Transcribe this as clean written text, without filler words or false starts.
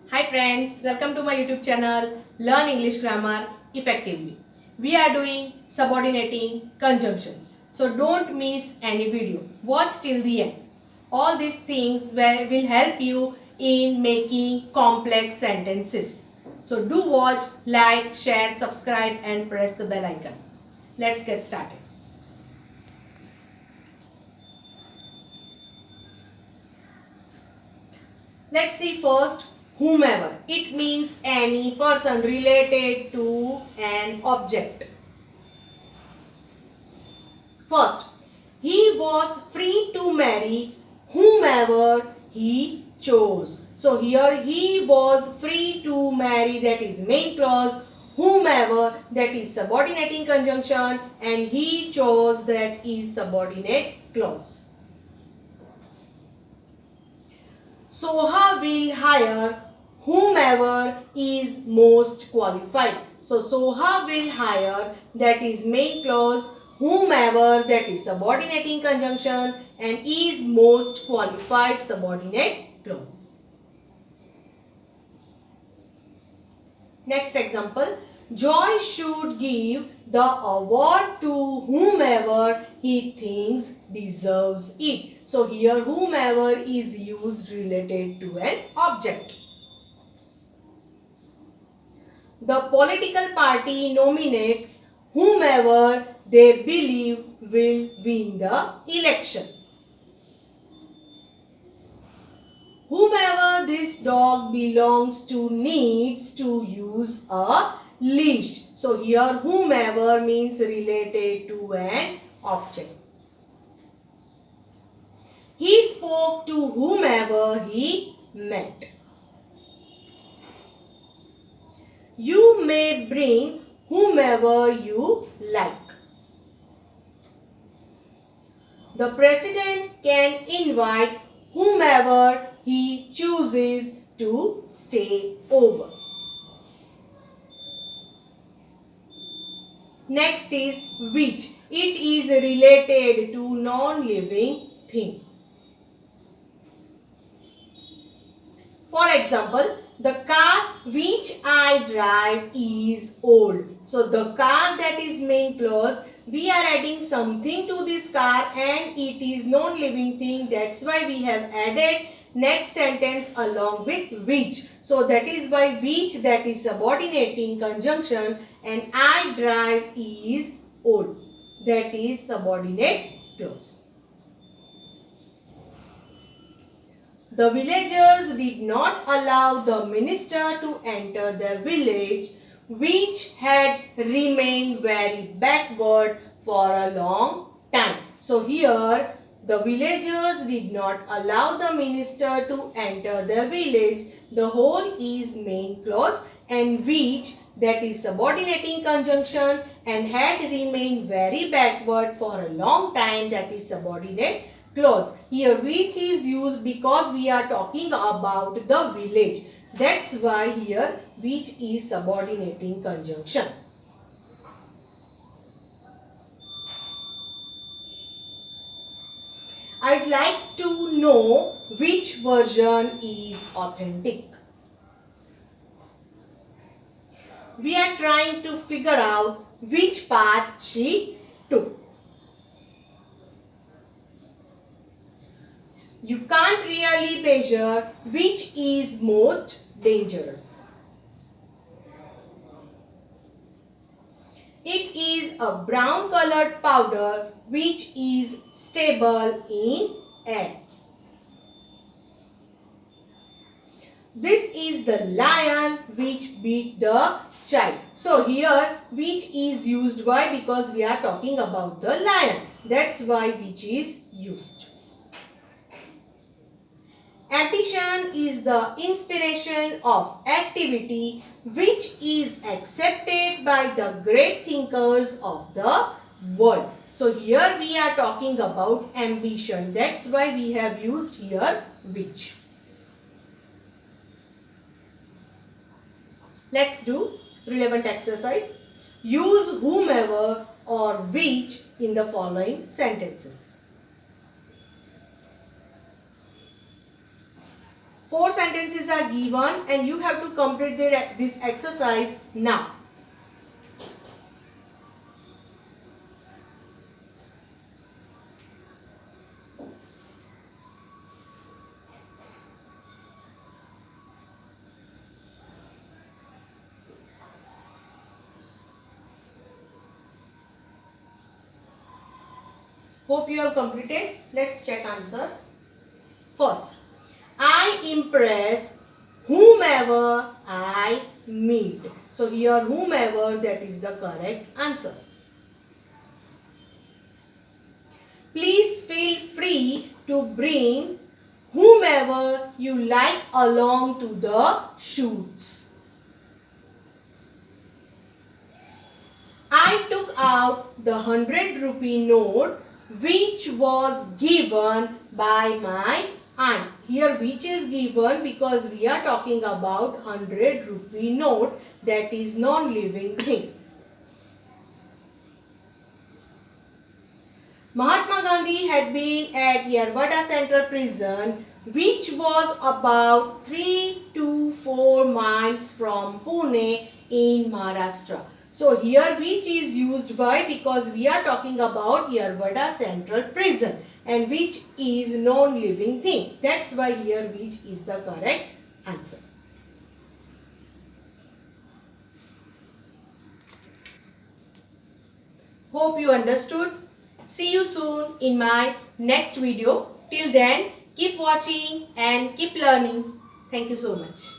Hi friends, welcome to my YouTube channel Learn English Grammar Effectively. We are doing subordinating conjunctions. So don't miss any video. Watch till the end. All these things will help you in making complex sentences. So do watch, like, share, subscribe and press the bell icon. Let's get started. Let's see first whomever. It means any person related to an object. First, he was free to marry whomever he chose. So here he was free to marry, that is main clause, whomever, that is subordinating conjunction, and he chose, that is subordinate clause. Soha will hire whomever is most qualified. So Soha will hire, that is main clause, whomever, that is subordinating conjunction, and is most qualified, subordinate clause. Next example. Joy should give the award to whomever he thinks deserves it. So here whomever is used related to an object. The political party nominates whomever they believe will win the election. Whomever this dog belongs to needs to use a leash. So here whomever means related to an object. He spoke to whomever he met. You may bring whomever you like. The president can invite whomever he chooses to stay over. Next is which. It is related to non-living thing. For example, the car which I drive is old. So the car, that is main clause, we are adding something to this car and it is non-living thing. That's why we have added next sentence along with which. So that is why which, that is subordinating conjunction, and I drive is old. That is subordinate clause. The villagers did not allow the minister to enter the village, which had remained very backward for a long time. So here the villagers did not allow the minister to enter the village. The whole is main clause, and which, that is subordinating conjunction, and had remained very backward for a long time, that is subordinate clause. Here which is used because we are talking about the village. That's why here which is subordinating conjunction. I'd like to know which version is authentic. We are trying to figure out which path she took. You can't really measure which is most dangerous. It is a brown colored powder which is stable in air. This is the lion which beat the child. So here which is used. Why? Because we are talking about the lion. That's why which is used. Ambition is the inspiration of activity which is accepted by the great thinkers of the world. So here we are talking about ambition. That's why we have used here which. Let's do relevant exercise. Use whomever or which in the following sentences. 4 sentences are given and you have to complete this exercise now. Hope you have completed. Let's check answers. First, I impress whomever I meet. So here whomever, that is the correct answer. Please feel free to bring whomever you like along to the shoots. I took out the 100 rupee note which was given by my aunt. Here which is given because we are talking about 100 rupee note, that is non-living thing. Mahatma Gandhi had been at Yerwada Central Prison, which was about 3 to 4 miles from Pune in Maharashtra. So here which is used by because we are talking about Yerwada Central Prison and which is non-living thing. That's why here which is the correct answer. Hope you understood. See you soon in my next video. Till then, keep watching and keep learning. Thank you so much.